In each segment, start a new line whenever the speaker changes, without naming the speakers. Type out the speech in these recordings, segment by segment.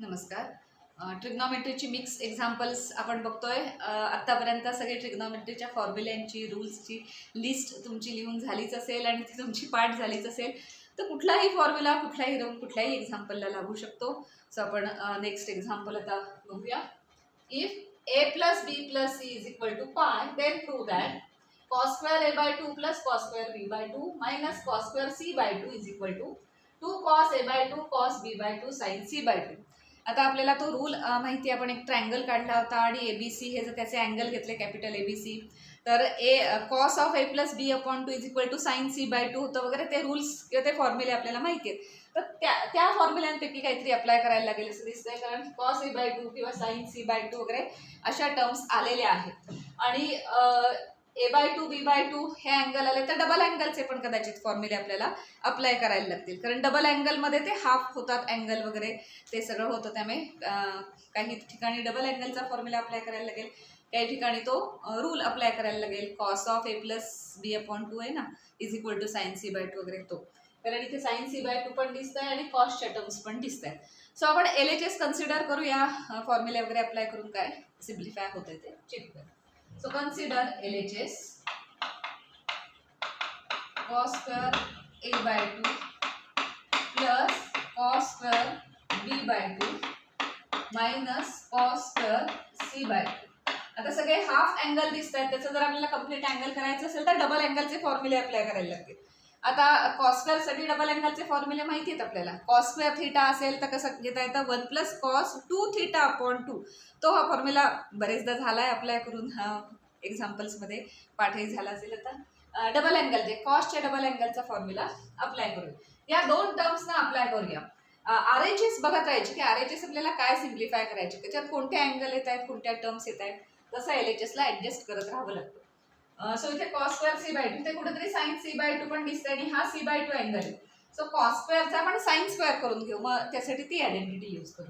नमस्कार. ट्रिग्नॉमेट्रीची mix examples आपण बघतोय. आत्तापर्यंत सगळे ट्रिग्नॉमेट्रीच्या फॉर्म्युल्यांची रूल्सची लिस्ट तुमची लिहून झालीच असेल आणि ती तुमची पाठ झालीच असेल. तर कुठलाही फॉर्म्युला कुठलाही रूल कुठल्याही एक्झाम्पलला लागू शकतो. सो आपण नेक्स्ट एक्झाम्पल आता बघूया. If a plus b plus c is equal to pi, then prove that cos square a by 2 plus cos square b by 2 minus cos square c by 2 is equal to 2 cos a by 2 cos b by 2 sin c by 2. आता आपल्याला तो rule माहिती आहे. आपण एक triangle काढला होता आणि एबीसी हे जर त्याचे अँगल घेतले कॅपिटल एबीसी तर cos of A plus B upon 2 is equal to sine C by 2 होतं वगैरे. ते रूल्स किंवा ते फॉर्म्युले आपल्याला माहिती आहेत. तर त्या फॉर्म्युल्यांपैकी काहीतरी अप्लाय करायला लागेल असं दिसतंय, कारण कॉस ए बाय 2 किंवा साइन सी बाय 2 वगैरे अशा टर्म्स आलेल्या आहेत. आणि ए बाय 2 बी बाय 2 हे अँगल आले तर डबल अँगलचे पण कदाचित फॉर्म्युले आपल्याला अप्लाय करायला लागतील, कारण डबल अँगलमध्ये ते हाफ होतात अँगल वगैरे ते सगळं होतं. त्यामुळे काही ठिकाणी डबल अँगलचा फॉर्म्युला अप्लाय करायला लागेल, काही ठिकाणी तो रूल अप्लाय करायला लागेल. Cos of A plus B upon 2 आहे ना, is equal to sine C by 2 वगैरे तो, कारण इथे साइन सी बाय 2 पण दिसत आहे आणि कॉसच्या टर्म्स पण दिसत आहेत. सो आपण LHS कन्सिडर करूया. फॉर्म्युले वगैरे अप्लाय करून काय सिम्प्लिफाय होतं ते चेक करू. So consider LHS cos square a by 2 plus cos square b by 2 minus cos square c by 2. आता सगळे हाफ अँगल दिसत आहेत. त्याचं जर आपल्याला कम्प्लीट अँगल करायचं असेल तर डबल अँगलचे फॉर्म्युले अप्लाय करायला लागतील. आता कॉस स्क्वेअरसाठी डबल अँगलचे फॉर्म्युले माहिती आहेत आपल्याला. कॉस स्क्वेअर थीटा असेल तर कसं घेता येतं, 1 प्लस कॉस 2 थीटा अपॉन 2. तो हा फॉर्म्युला बरेचदा झाला आहे अप्लाय करून. एक्झाम्पल्समध्ये पाठही झाला असेल. आता डबल अँगल जे कॉसच्या डबल अँगलचा फॉर्म्युला अप्लाय करूया. या दोन टर्म्सना अप्लाय करूया. RHS बघत राहायचे की RHS आपल्याला काय सिम्प्लिफाय करायचे, त्याच्यात कोणते अँगल येत आहेत, कोणत्या टर्म्स येत आहेत, तसं LHSला ॲडजस्ट करत राहावं लागतं. सो इथे कॉस स्क्वेअर सी बाय 2, ते कुठेतरी साइन सी बाय 2 पण दिसतंय आणि हा सी बाय 2 अँगल आहे. सो कॉस स्क्वेअरचा आपण साइन स्क्वेअर करून घेऊ, मग त्यासाठी ती आयडेंटिटी यूज करू.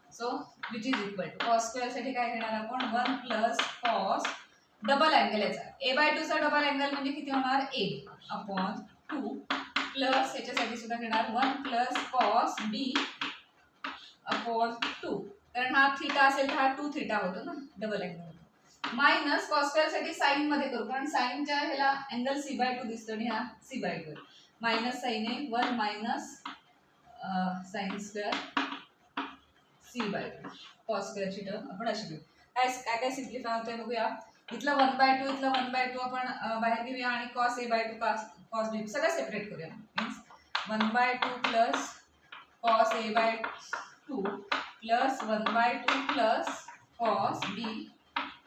So which is equal to cos स्क्वेअरसाठी काय घेणार आपण, 1 प्लस कॉस डबल अँगल याचा ए बाय 2चा डबल अँगल म्हणजे किती होणार, ए अपॉन 2 प्लस याच्यासाठी सुद्धा घेणार 1 प्लस कॉस बी अपॉन 2, कारण हा थीटा असेल तर हा 2 थीटा होतो ना डबल अँगल, मायनस कॉस स्क्वेअरसाठी साइन मध्ये करू, कारण साइनच्या ह्याला अँगल सी बाय 2 दिसतो आणि हा सी बाय 2 मायनस साइन आहे 1 minus sine square C by 2. Cos स्क्वेअरची टर्म आपण अशी घेऊ. काय काय सिम्प्लिफाय होतंय बघूया. इथलं 1/2 इथलं 1/2 आपण बाहेर घेऊया आणि cos A by 2 cos B सगळं सेपरेट करूया. Means 1/2 plus cos A by 2 plus 1/2 plus cos B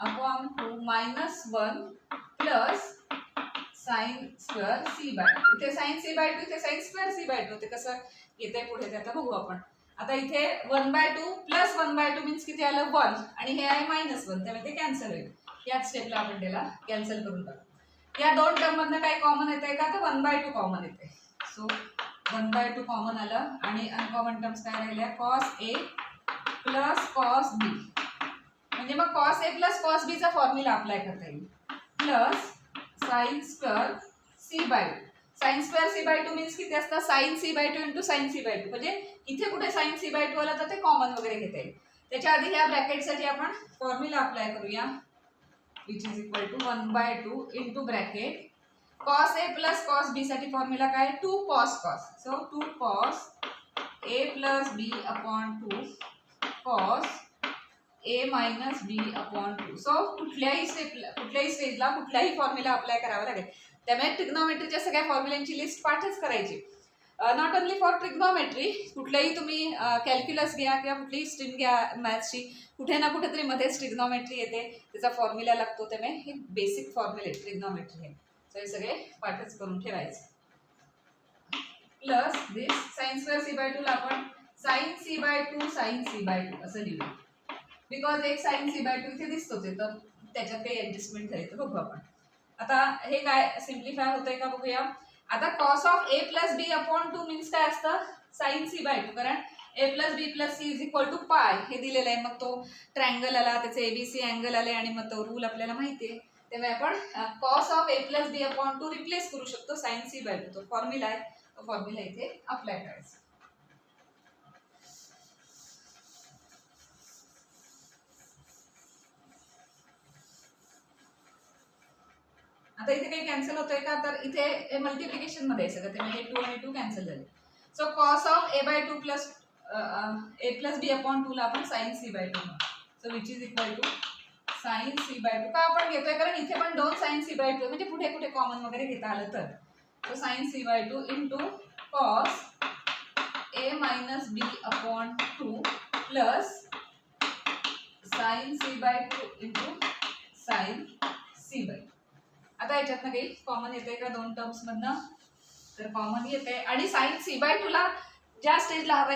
upon 2 minus 1 plus sine square C by 2. इथे साइन सी बाय 2 इथे साइन स्क्वेअर सी बाय 2, ते कसं येतंय पुढे ते आता बघू आपण. आता इथे 1/2 प्लस 1/2 मीन्स किती आलं 1 आणि हे आहे -1, त्यामुळे ते कॅन्सल होईल. याच स्टेपला आपण त्याला कॅन्सल करून टाकू. या दोन टर्म मधनं काय कॉमन येतंय का, तर 1/2 कॉमन येते. सो 1/2 कॉमन आलं आणि अनकॉमन टर्म्स काय राहिल्या, cos A plus cos B, म्हणजे मग कॉस ए प्लस कॉस बीचा फॉर्म्युला अप्लाय करता येईल, plus sine square C by 2. Sine square C by 2 means किती असतं, sine C by 2 into sine C by 2, म्हणजे इथे कुठे साइन सी बाय 2 आलं तर ते कॉमन वगैरे घेता येईल. त्याच्या आधी ह्या ब्रॅकेटसाठी आपण फॉर्म्युला अप्लाय करूया, which is equal to 1/2 into bracket cos a plus cos b साठी फॉर्म्युला काय, 2 cos cos. So 2 cos a plus b upon 2 cos a minus b upon 2. So कुठल्याही स्टेजला कुठलाही फॉर्म्युला अप्लाय करावा लागेल. त्यामुळे ट्रिग्नॉमेट्रीच्या सगळ्या फॉर्म्युलांची लिस्ट पाठच करायची. नॉट ओनली फॉर ट्रिग्नॉमेट्री, कुठल्याही तुम्ही कॅल्क्युलस घ्या किंवा कुठलीही स्ट्रीम घ्या मॅथ्सची, कुठे ना कुठेतरी मध्येच ट्रिग्नॉमेट्री येते, त्याचा फॉर्म्युला लागतो. त्यामुळे हे बेसिक फॉर्म्युले ट्रिग्नॉमेट्री हे, सो हे सगळे पाठच करून ठेवायचे. Plus this sine square C by 2 ला आपण sine C by 2 sine C by 2 असं लिहू, बिकॉज एक साइन सी बाय 2 इथे दिसतोच आहे, तर त्याच्यात काही ॲडजस्टमेंट झाली तर बघू आपण. आता हे काय सिम्प्लिफाय होतंय का बघूया. आता cos of A plus B upon 2 means काय असतं, साइन सी बाय 2, कारण A plus B plus C is equal to pi हे दिलेलं आहे. मग तो ट्रायंगल आला, त्याचे एबीसी अँगल आले आणि मग तो रूल आपल्याला माहिती आहे. त्यामुळे आपण cos of A plus B upon 2 replace करू शकतो साइन सी बाय 2. तो फॉर्म्युला आहे, तो फॉर्म्युला इथे अप्लाय करायचा. आता इथे काही कॅन्सल होतंय का, तर इथे मल्टिप्लिकेशन मध्ये आहे सगळं ते, म्हणजे 2 आणि 2 कॅन्सल झाले. So cos of a/2 plus a + b/2 ला आपण sin c/2. So which is equal to sin c/2. का आपण घेतोय, कारण इथे पण 2 sin c/2 म्हणजे पुढे कुठे कॉमन वगैरे घेता आलं तर. So sin c/2 into cos a - b/2 plus sin c/2 into sin c/2. आता याच्यातनं काही कॉमन येते का दोन टर्म्स मधनं, तर कॉमन येते. आणि sin c/2 ला ज्या स्टेजला हवं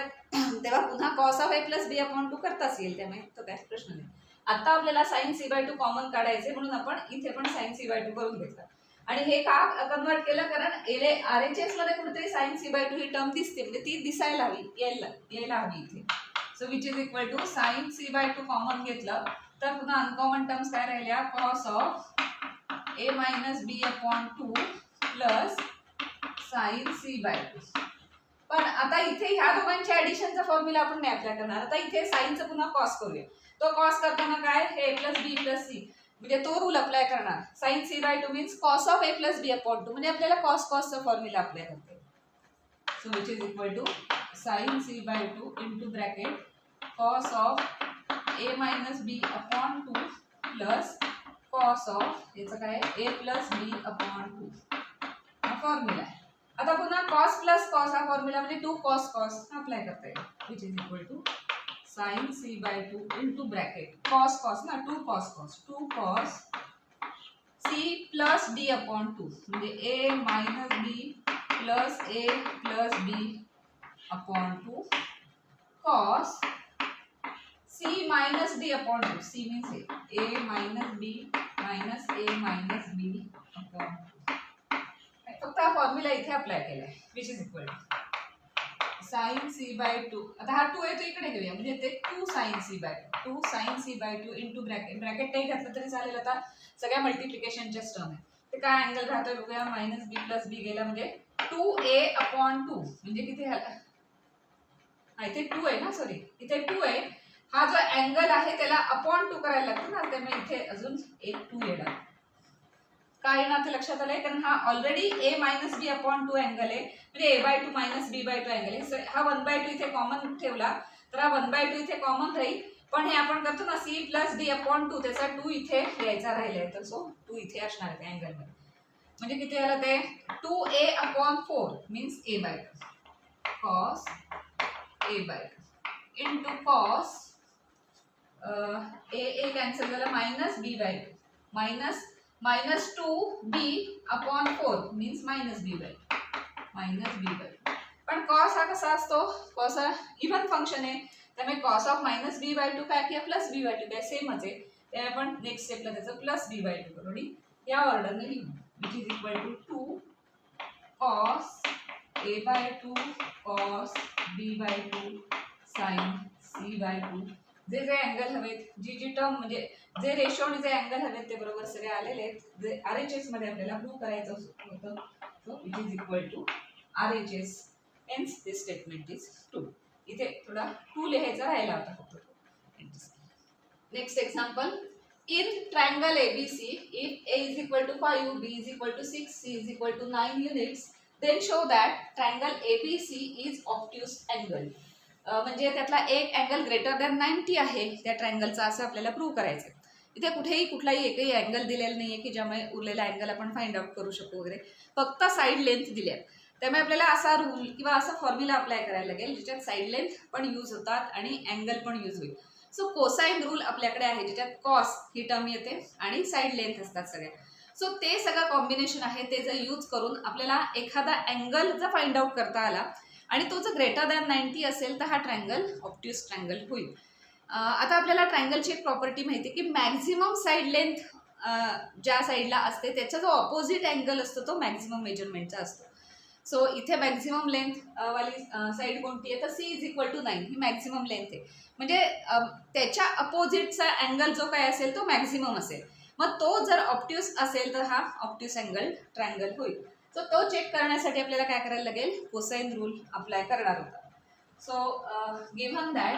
तेव्हा पुन्हा cos ऑफ a + b/2 करताच येईल, त्यामुळे तो काय प्रश्न नाही. आता आपल्याला sin c/2 कॉमन काढायचे, म्हणून आपण इथे पण sin c/2 करून घेतला. आणि हे का कन्वर्ट केलं, कारण RHS मध्ये कुठेतरी sin c/2 ही टर्म दिसते, म्हणजे ती दिसायला हवी, यायला हवी इथे. So which is equal to sin c/2 common घेतलं तर पुन्हा अनकॉमन टर्म्स काय राहिल्या, cos of a - b/2 plus sin c/2. पण आता इथे ह्या दोघांच्या ऍडिशनचा फॉर्म्युला आपण नाही अप्लाय करणार. आता इथे साइनचं पुन्हा कॉस करूया. तो कॉस करताना काय, a + b + c, म्हणजे तो रूल अप्लाय करणार. sin c/2 means cos of a + b/2, म्हणजे आपल्याला cos चा फॉर्म्युला अप्लाय करते. So which is equal to sin c/2 into bracket cos of a - b/2 plus cos of याचं काय a + b/2 हा फॉर्म्युला आहे. आता पुन्हा cos + cos हा फॉर्म्युला म्हणजे 2 cos अप्लाय करता येईल, which is equal to sin c/2 into bracket cos ना 2 cos 2 cos c + d/2 म्हणजे a - b plus a + b/2 cos c - d/2. c means a - b a - b/2. फक्त हा formula इथे apply केलाय, which is equal to sin c/2. आता हा 2 आहे तो इकडे घेऊया, म्हणजे ते 2 sin c/2 इंटू ब्रॅकेट काही घातलं तरी चालेल. आता सगळ्या मल्टिप्लिकेशनच्या टर्म आहे, ते काय अँगल राहतोय बघूया. -b + b गेला म्हणजे 2a/2 म्हणजे किती झाला, इथे 2 आहे ना, सॉरी इथे 2 आहे. हा जो अँगल आहे त्याला /2 करायला लागतो ना, त्यामुळे इथे अजून एक 2 येणार. काय ना ते लक्षात आलंय, कारण हा ऑलरेडी a - b/2 अँगल आहे, म्हणजे a/2 - b/2 अँगल आहे. हा 1/2 इथे कॉमन ठेवला तर हा 1/2 इथे कॉमन राहील. पण हे आपण करतो ना c + d/2, त्याचा 2 इथे यायचा राहिलाय, तर सो 2 इथे असणार आहे अँगल मध्ये. म्हणजे किती आलं ते 2a/4 means a/2 cos a/2 into cos a cancel झाला -b/2 -2b/4 मीन्स -b/2. पण cos हा कसा असतो, cos हा इव्हन फंक्शन आहे, त्यामुळे cos ऑफ -b/2 काय किंवा प्लस b/2 काय सेमच आहे. त्यामुळे आपण नेक्स्ट स्टेपला त्याचं प्लस b/2 करू आणि या ऑर्डरने लिहू, which is equal to 2 cos a/2 cos b/2 sin c/2. जे अँगल हवेत, जी टर्म म्हणजे जे रेशो आणि जे अँगल हवेत ते बरोबर सगळे आलेले आहेत. जे RHS मध्ये आपल्याला प्रूव्ह करायचं होतं, so it is equal to RHS, hence this statement is true. इथे थोडा 2 लिहायचा राहिला होता फक्त. Next example, in triangle ABC if A is equal to 5, B is equal to 6, C is equal to 9 units, then show that triangle ABC is obtuse angle. म्हणजे त्यातला एक angle greater than 90 आहे त्या ट्रायंगलचा, असं आपल्याला प्रूव्ह करायचं. इथे कुठलाही एकही अँगल दिलेला नाहीये की ज्यामुळे उरलेला अँगल आपण फाइंड आउट करू शकू वगैरे, फक्त साईड लेंथ दिल्यात. त्यामुळे आपल्याला असा रूल किंवा असा फॉर्म्युला अप्लाय करायला लागेल ज्याच्यात साईड लेंथ पण यूज होतात आणि अँगल पण यूज होईल. सो कोसाइन रूल आपल्याकडे आहे, ज्याच्यात कॉस ही टर्म येते आणि साईड लेंथ असतात सगळ्या. सो ते सगळं कॉम्बिनेशन आहे, ते जर यूज करून आपल्याला एखादा अँगल जर फाइंड आउट करता आला आणि तो जर ग्रेटर दॅन 90 असेल तर हा ट्रायंगल ऑब्ट्यूज ट्रायंगल होईल. आता आपल्याला ट्रायंगलची एक प्रॉपर्टी माहिती आहे की मॅक्झिमम साईड लेंथ ज्या साईडला असते त्याचा जो ऑपोजिट अँगल असतो तो मॅक्झिमम मेजरमेंटचा असतो. सो इथे मॅक्झिमम लेंथ वाली साईड कोणती आहे, तर C इज इक्वल टू 9 ही मॅक्झिमम लेंथ आहे. म्हणजे त्याच्या अपोजिटचा अँगल जो काय असेल तो मॅक्झिमम असेल. मग तो जर ऑब्ट्यूज असेल तर हा ऑब्ट्यूज अँगल ट्रायंगल होईल. सो तो चेक करण्यासाठी आपल्याला काय करायला लागेल, कोसाइन रूल अप्लाय करणार होता. सो गिव्हन दॅट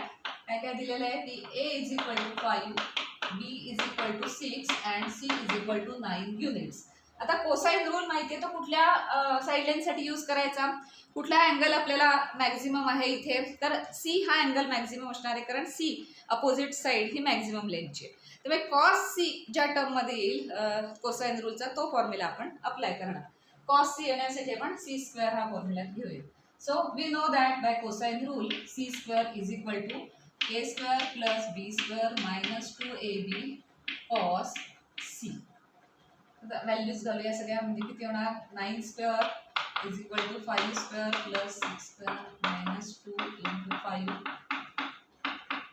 काय दिलेलं आहे की A is equal to 5, B is equal to 6 and C is equal to 9 units. आता कोसाइन रूल माहिती आहे, तो कुठल्या साईड लाईनसाठी यूज करायचा, कुठला अँगल आपल्याला मॅक्झिमम आहे इथे, तर सी हा अँगल मॅक्झिमम असणार आहे, कारण सी अपोजिट साईड ही मॅक्झिमम लेंथची आहे. त्यामुळे कॉस सी ज्या टर्ममध्ये येईल कोसाइन रूलचा, तो फॉर्म्युला आपण अप्लाय करणार. कॉस सी येण्यासाठी आपण सी स्क्वेअर हा फॉर्म्युला घेऊया. So we know that by cosine rule C square is equal to A square plus B square minus 2ab cos C. Values घालूया सगळ्या, म्हणजे किती होणार, 9 square is equal to 5 square plus 6 square minus 2 into 5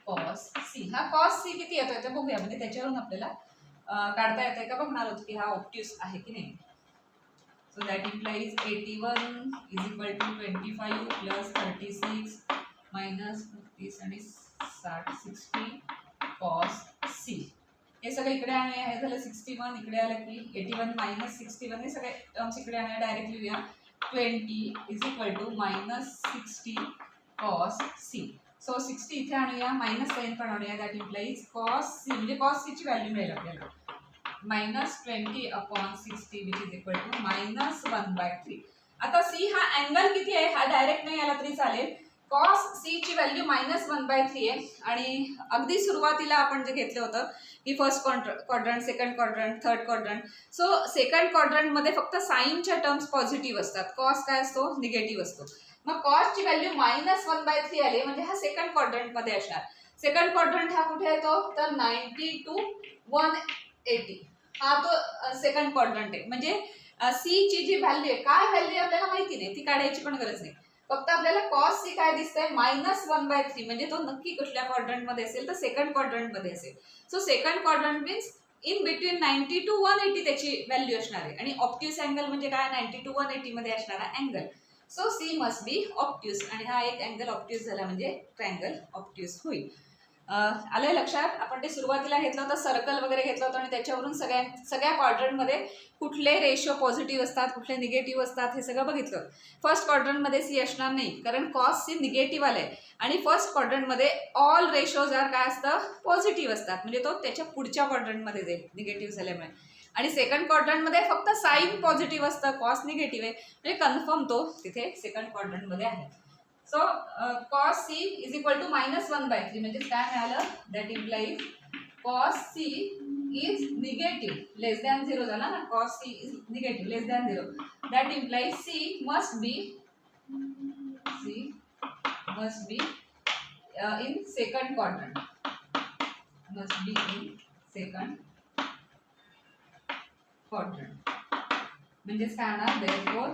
cos C. हा cos C किती येतोय ते बघूया, म्हणजे त्याच्यावरून आपल्याला काढता येतंय का बघणार होतो की हा ऑब्ट्यूस आहे की नाही. So that implies 81 is equal to 25 plus 36 minus 30 आणि 60 60 cos C. हे सगळं इकडे आणूया, हे झालं 61, इकडे आलं की 81 मायनस 61, हे सगळे टर्म्स इकडे आणूया, डायरेक्ट लिहूया 20 is equal to minus 60 cos C. So 60 इथे आणूया, मायनस साइन पण आणूया, दॅट इम्प्लाइज cos C, म्हणजे cos C ची व्हॅल्यू मिळेल आपल्याला minus 20/60 which is equal to minus 1/3. आता सी हा अँगल किती आहे, हा डायरेक्ट नाही आला तरी चालेल. कॉस सी ची व्हॅल्यू मायनस 1/3 आहे, आणि अगदी सुरुवातीला आपण जे घेतलं होतं की first quadrant, second quadrant, third quadrant. So second क्वाड्रंटमध्ये फक्त साईनच्या टर्म्स पॉझिटिव्ह असतात, कॉस काय असतो, निगेटिव्ह असतो. मग कॉसची व्हॅल्यू मायनस 1/3 आली, म्हणजे हा सेकंड क्वाड्रंटमध्ये असणार. सेकंड क्वाड्रंट हा कुठे येतो, तर 90 to 180 हा तो सेकंड क्वाड्रंट आहे. म्हणजे सी ची जी व्हॅल्यू आहे, काय व्हॅल्यू आहे आपल्याला माहिती नाही, ती काढायची पण गरज नाही. फक्त आपल्याला कॉस सी काय दिसतंय, मायनस 1/3, म्हणजे तो नक्की कुठल्या क्वाड्रंटमध्ये असेल, तर सेकंड क्वाड्रंटमध्ये असेल. So second quadrant means in between 90 to 180 त्याची व्हॅल्यू असणार आहे. आणि ऑब्ट्यूस अँगल म्हणजे काय, 90 to 180 मध्ये असणारा angle. So C must be obtuse, आणि हा एक अँगल ऑब्ट्यूस झाला म्हणजे ट्रायंगल ऑब्ट्यूस होईल. आलंय लक्षात. आपण ते सुरुवातीला घेतलं होतं, सर्कल वगैरे घेतलं होतं, आणि त्याच्यावरून सगळ्या क्वाड्रंटमध्ये कुठले रेशो पॉझिटिव्ह असतात, कुठले निगेटिव्ह असतात, हे सगळं बघितलं. फर्स्ट क्वाड्रंटमध्ये सी असणार नाही, कारण कॉस सी निगेटिव्ह आलंय, आणि फर्स्ट क्वाड्रंटमध्ये ऑल रेशोज आर काय असतं, पॉझिटिव्ह असतात, म्हणजे तो त्याच्या पुढच्या क्वाड्रंटमध्ये जाईल निगेटिव्ह झाल्यामुळे. आणि सेकंड क्वाड्रंटमध्ये फक्त साईन पॉझिटिव्ह असतं, कॉस निगेटिव्ह आहे, म्हणजे कन्फर्म तो तिथे सेकंड क्वाड्रंटमध्ये आहे. So cos C is equal to minus 1/3, म्हणजे काय मिळालं, that implies cos C is negative less than 0 झाला ना, cos C is negative less than 0, that implies C must be in second quadrant, must be in second quadrant. म्हणजेच काय होणार, therefore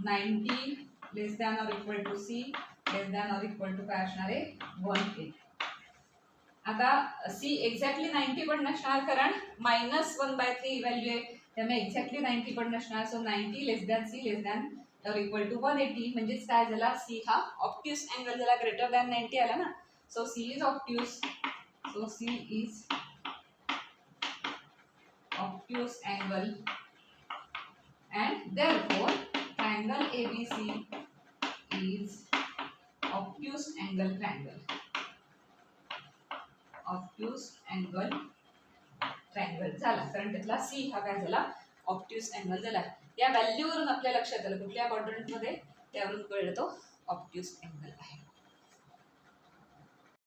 90 less than or equal to C less than or equal to काय असणार आहे, 180. आता C exactly 90 पण नसणार, कारण मायनस 1/3 व्हॅल्यू आहे, त्यामुळे एक्झॅक्टली 90 पण नसणार. So 90 less than C less than or equal to 180, म्हणजेच काय झाला, C हा ऑब्ट्यूस अँगल झाला, ग्रेटर दॅन 90 आला ना. So C is obtuse, so C is obtuse angle, and therefore triangle ABC is obtuse angle triangle. Obtuse angle triangle झाला, कारण त्यातला C हा काय झाला, ऑब्ट्यूस अँगल झाला. या व्हॅल्यूवरून आपल्या लक्षात आलं कुठल्या क्वाड्रंटमध्ये, त्यावरून कळलं तो ऑब्ट्यूस अँगल आहे.